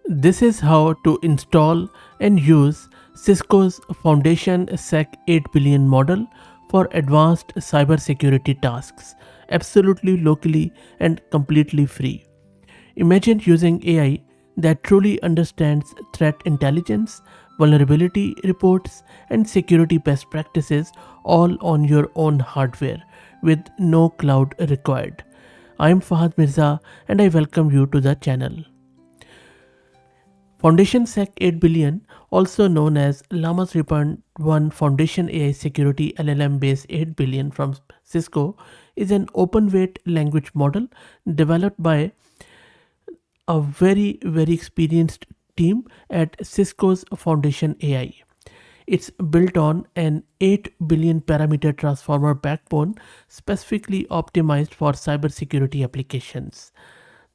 This is how to install and use Cisco's Foundation SEC 8 billion model for advanced cybersecurity tasks, absolutely locally and completely free. Imagine using AI that truly understands threat intelligence, vulnerability reports, and security best practices all on your own hardware with no cloud required. I am Fahad Mirza and I welcome you to the channel. Foundation Sec 8 billion, also known as Llama 3.1 Foundation AI Security LLM based 8 billion from Cisco, is an open weight language model developed by a very experienced team at Cisco's Foundation AI. It's built on an 8 billion parameter transformer backbone specifically optimized for cybersecurity applications.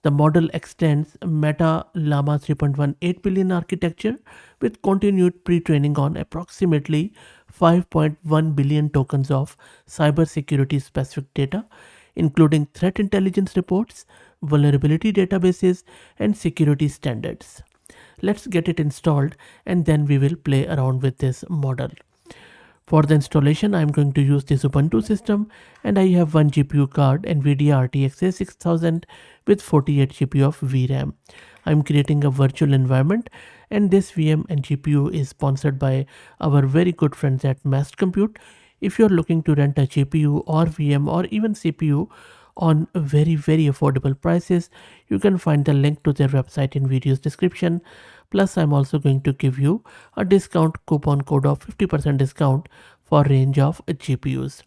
The model extends Meta Llama 3.18 billion architecture with continued pre-training on approximately 5.1 billion tokens of cybersecurity specific data, including threat intelligence reports, vulnerability databases, and security standards. Let's get it installed and then we will play around with this model. For the installation, I am going to use this Ubuntu system and I have one GPU card NVIDIA RTX A6000 with 48 GB of VRAM. I am creating a virtual environment and this VM and GPU is sponsored by our very good friends at Massed Compute. If you are looking to rent a GPU or VM or even CPU on very affordable prices, you can find the link to their website in video's description. Plus, I'm also going to give you a discount coupon code of 50% discount for range of GPUs.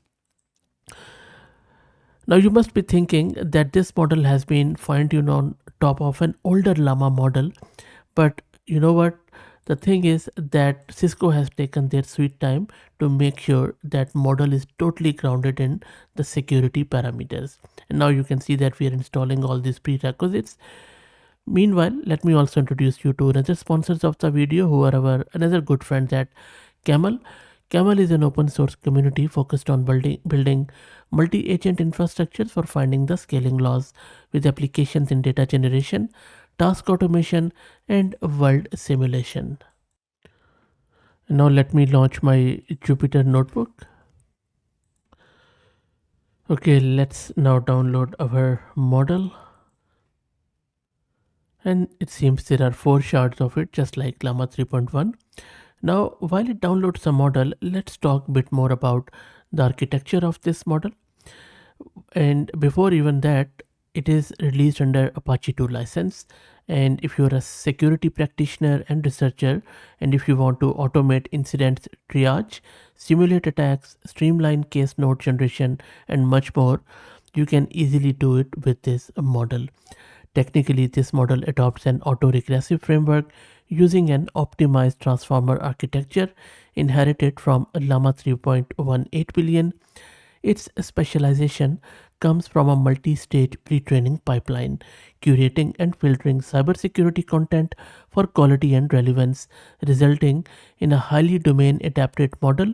Now you must be thinking that this model has been fine-tuned on top of an older Llama model, but you know what? The thing is that Cisco has taken their sweet time to make sure that model is totally grounded in the security parameters. And now you can see that we are installing all these prerequisites. Meanwhile, let me also introduce you to another sponsors of the video who are our another good friends at Camel. Camel is an open source community focused on building multi-agent infrastructures for finding the scaling laws with applications in data generation, task automation, and world simulation. Now let me launch my Jupyter notebook. Okay, let's now download our model. And it seems there are 4 shards of it, just like Llama 3.1. Now, while it downloads the model, let's talk a bit more about the architecture of this model. And before even that, it is released under Apache 2 license. And if you're a security practitioner and researcher, and if you want to automate incident triage, simulate attacks, streamline case node generation, and much more, you can easily do it with this model. Technically, this model adopts an autoregressive framework using an optimized transformer architecture inherited from Llama 3.18 billion. Its specialization comes from a multi-stage pre-training pipeline, curating and filtering cybersecurity content for quality and relevance, resulting in a highly domain-adapted model.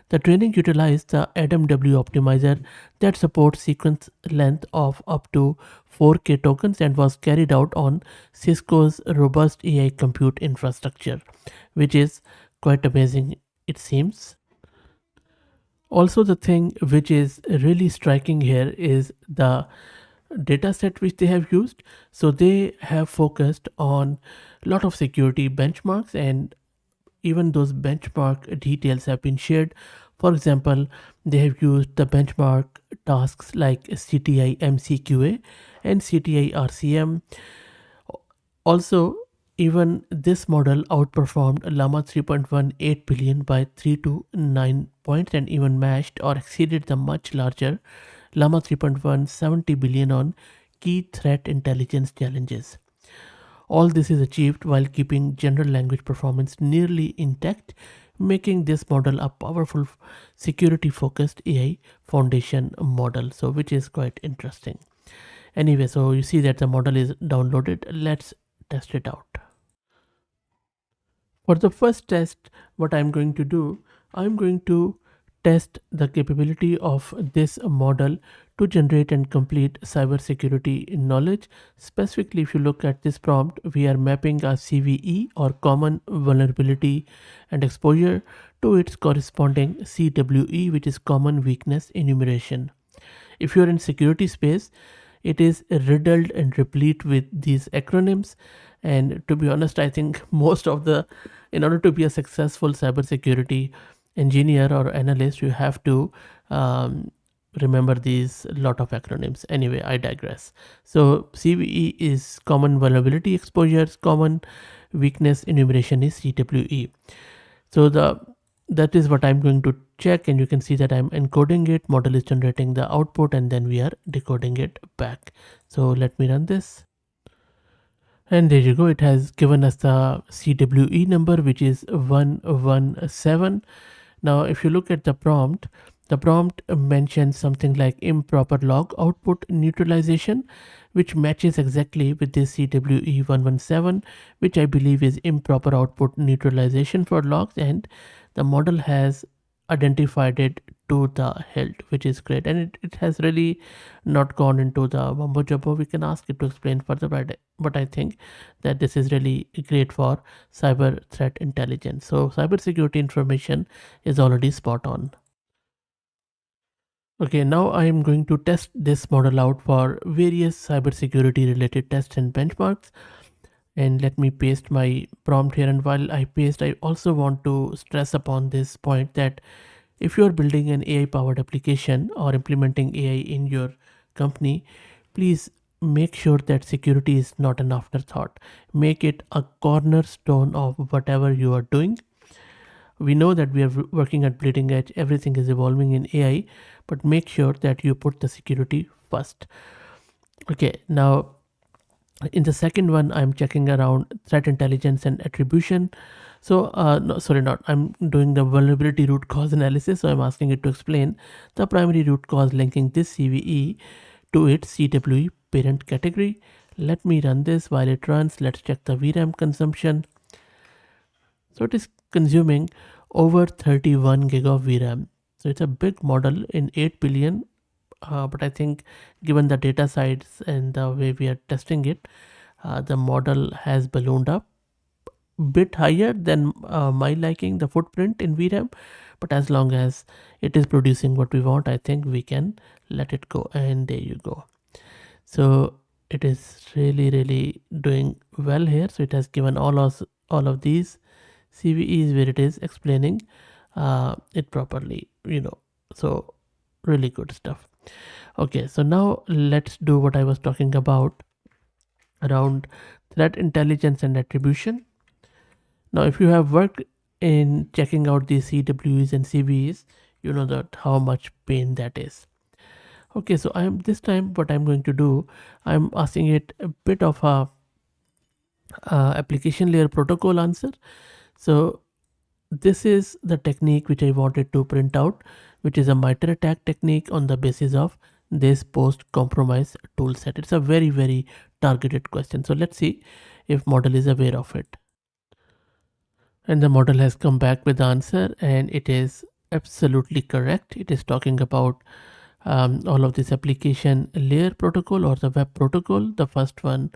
The training utilized the AdamW optimizer that supports sequence length of up to 4K tokens and was carried out on Cisco's robust AI compute infrastructure, which is quite amazing, it seems. Also, the thing which is really striking here is the data set which they have used. So they have focused on a lot of security benchmarks, and even those benchmark details have been shared. For example, they have used the benchmark tasks like CTI MCQA and CTI RCM. Also, even this model outperformed Llama 3.18 billion by 3 to 9 points and even matched or exceeded the much larger Llama 3.170 billion on key threat intelligence challenges. All this is achieved while keeping general language performance nearly intact, making this model a powerful security focused AI foundation model, so which is quite interesting. Anyway, so you see that the model is downloaded. Let's test it out. For the first test, what I'm going to do, I'm going to test the capability of this model to generate and complete cybersecurity knowledge. Specifically, if you look at this prompt, we are mapping a CVE or common vulnerability and exposure to its corresponding CWE, which is common weakness enumeration. If you're in security space, it is riddled and replete with these acronyms. And to be honest, I think most of the, in order to be a successful cybersecurity engineer or analyst, you have to remember these lot of acronyms. Anyway, I digress. So CVE is common vulnerability exposures, common weakness enumeration is CWE. So that is what I'm going to check, and you can see that I'm encoding it, model is generating the output, and then we are decoding it back. So let me run this. And there you go, it has given us the CWE number, which is 117. Now, if you look at the prompt mentions something like improper log output neutralization, which matches exactly with this CWE 117, which I believe is improper output neutralization for logs, and the model has identified it to the hilt, which is great. And it has really not gone into the mumbo jumbo. We can ask it to explain further, but I think that this is really great for cyber threat intelligence. So cybersecurity information is already spot on. Okay, now I am going to test this model out for various cybersecurity related tests and benchmarks. And let me paste my prompt here. And while I paste, I also want to stress upon this point that if you're building an AI powered application or implementing AI in your company, please make sure that security is not an afterthought. Make it a cornerstone of whatever you are doing. We know that we are working at bleeding edge, everything is evolving in AI, but make sure that you put the security first. Okay, now in the second one, I'm checking around threat intelligence and attribution. So no, sorry, not, I'm doing the vulnerability root cause analysis. So I'm asking it to explain the primary root cause linking this CVE to its CWE parent category. Let me run this. While it runs, let's check the VRAM consumption. So it is consuming over 31 gig of VRAM. So it's a big model in 8 billion. But I think given the data size and the way we are testing it, the model has ballooned up bit higher than my liking, the footprint in VRAM. But as long as it is producing what we want, I think we can let it go. And there you go. So it is really doing well here. So it has given all of these CVEs where it is explaining it properly, so really good stuff. Okay, so now let's do what I was talking about around threat intelligence and attribution. Now, if you have worked in checking out these CWEs and CVEs, you know that how much pain that is. Okay, so this time what I'm going to do, I'm asking it a bit of a application layer protocol answer. So this is the technique which I wanted to print out, which is a MITRE attack technique on the basis of this post compromise toolset. It's a very targeted question. So let's see if model is aware of it. And the model has come back with the answer, and it is absolutely correct. It is talking about all of this application layer protocol or the web protocol. The first one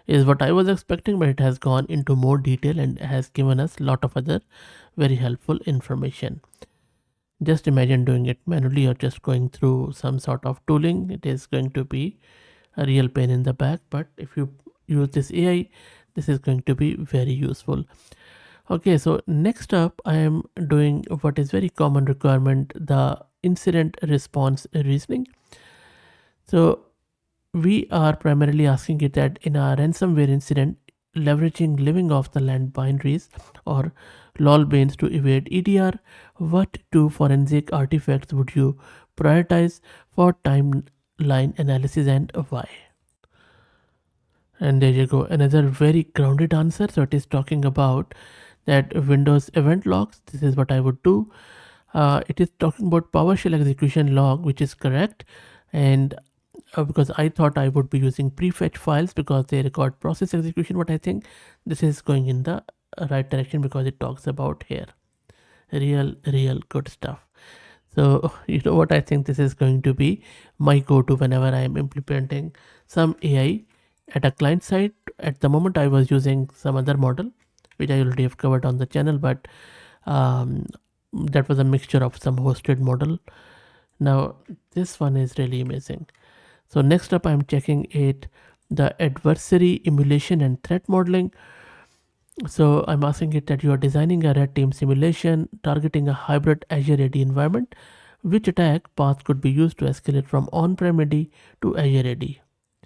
is what I was expecting, but it has gone into more detail and has given us a lot of other very helpful information. Just imagine doing it manually or just going through some sort of tooling. It is going to be a real pain in the back, but if you use this AI, this is going to be very useful. Okay, so next up I am doing what is very common requirement, the incident response reasoning. So we are primarily asking it that in a ransomware incident, leveraging living off the land binaries or lol bains to evade EDR, what two forensic artifacts would you prioritize for timeline analysis and why? And there you go, another very grounded answer. So it is talking about that Windows event logs. This is what I would do. It is talking about PowerShell execution log, which is correct. And because I thought I would be using prefetch files because they record process execution, but I think this is going in the right direction because it talks about here real good stuff. So you know what, I think this is going to be my go-to whenever I am implementing some AI at a client side. At the moment I was using some other model which I already have covered on the channel, but um, that was a mixture of some hosted model. Now this one is really amazing. So next up I'm checking it, the adversary emulation and threat modeling. So I'm asking it that you are designing a red team simulation targeting a hybrid Azure AD environment. Which attack path could be used to escalate from on-prem AD to Azure AD?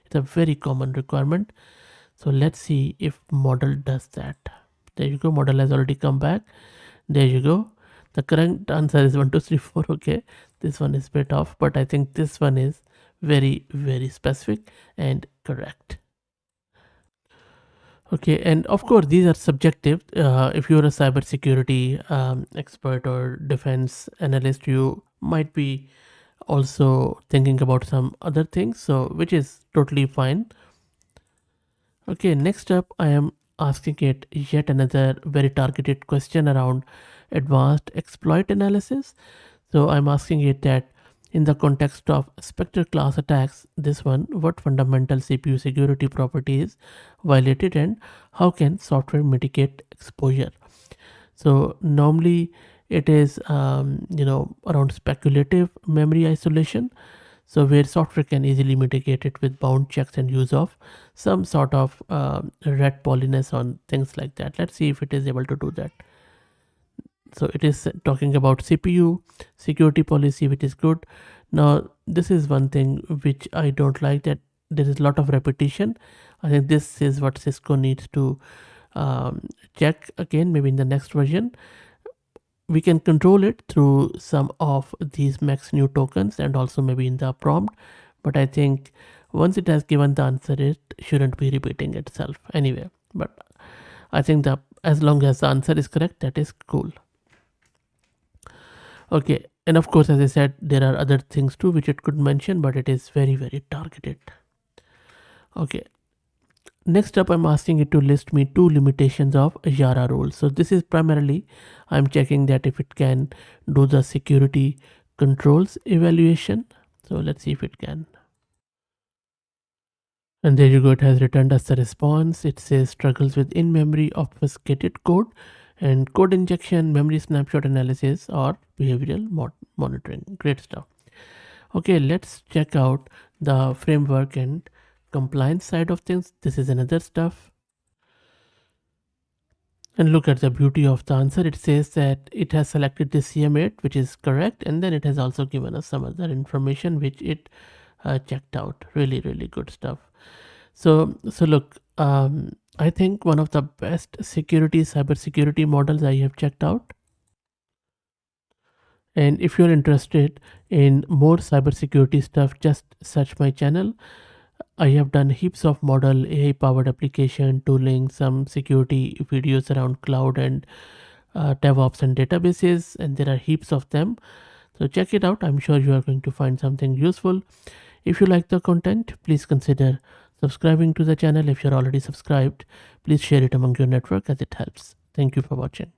It's a very common requirement. So let's see if model does that. There you go. Model has already come back. There you go. The correct answer is 1, 2, 3, 4. Okay. This one is a bit off, but I think this one is very, very specific and correct. Okay, and of course these are subjective. If you're a cybersecurity expert or defense analyst, you might be also thinking about some other things, so which is totally fine. Okay, next up I am asking it yet another very targeted question around advanced exploit analysis. So I'm asking it that in the context of Spectre class attacks, this one, what fundamental CPU security properties violated and how can software mitigate exposure? So normally it is around speculative memory isolation, so where software can easily mitigate it with bound checks and use of some sort of red polyness on things like that. Let's see if it is able to do that. So it is talking about CPU security policy, which is good. Now this is one thing which I don't like, that there is a lot of repetition. I think this is what Cisco needs to check again, maybe in the next version. We can control it through some of these max new tokens and also maybe in the prompt, but I think once it has given the answer, it shouldn't be repeating itself anyway. But I think that as long as the answer is correct, that is cool. Okay, and of course, as I said, there are other things too which it could mention, but it is very, very targeted. Okay, next up I'm asking it to list me 2 limitations of Yara rules. So this is primarily I'm checking that if it can do the security controls evaluation. So let's see if it can. And there you go, it has returned us the response. It says struggles with in-memory obfuscated code and code injection, memory snapshot analysis, or behavioral monitoring. Great stuff. Okay, let's check out the framework and compliance side of things. This is another stuff. And look at the beauty of the answer. It says that it has selected the CM8, which is correct, and then it has also given us some other information which it checked out. Really, really good stuff. So look, I think one of the best cybersecurity models I have checked out. And if you're interested in more cybersecurity stuff, just search my channel. I have done heaps of model AI powered application tooling, some security videos around cloud and DevOps and databases, and there are heaps of them. So check it out. I'm sure you are going to find something useful. If you like the content, please consider subscribing to the channel. If you're already subscribed, please share it among your network as it helps. Thank you for watching.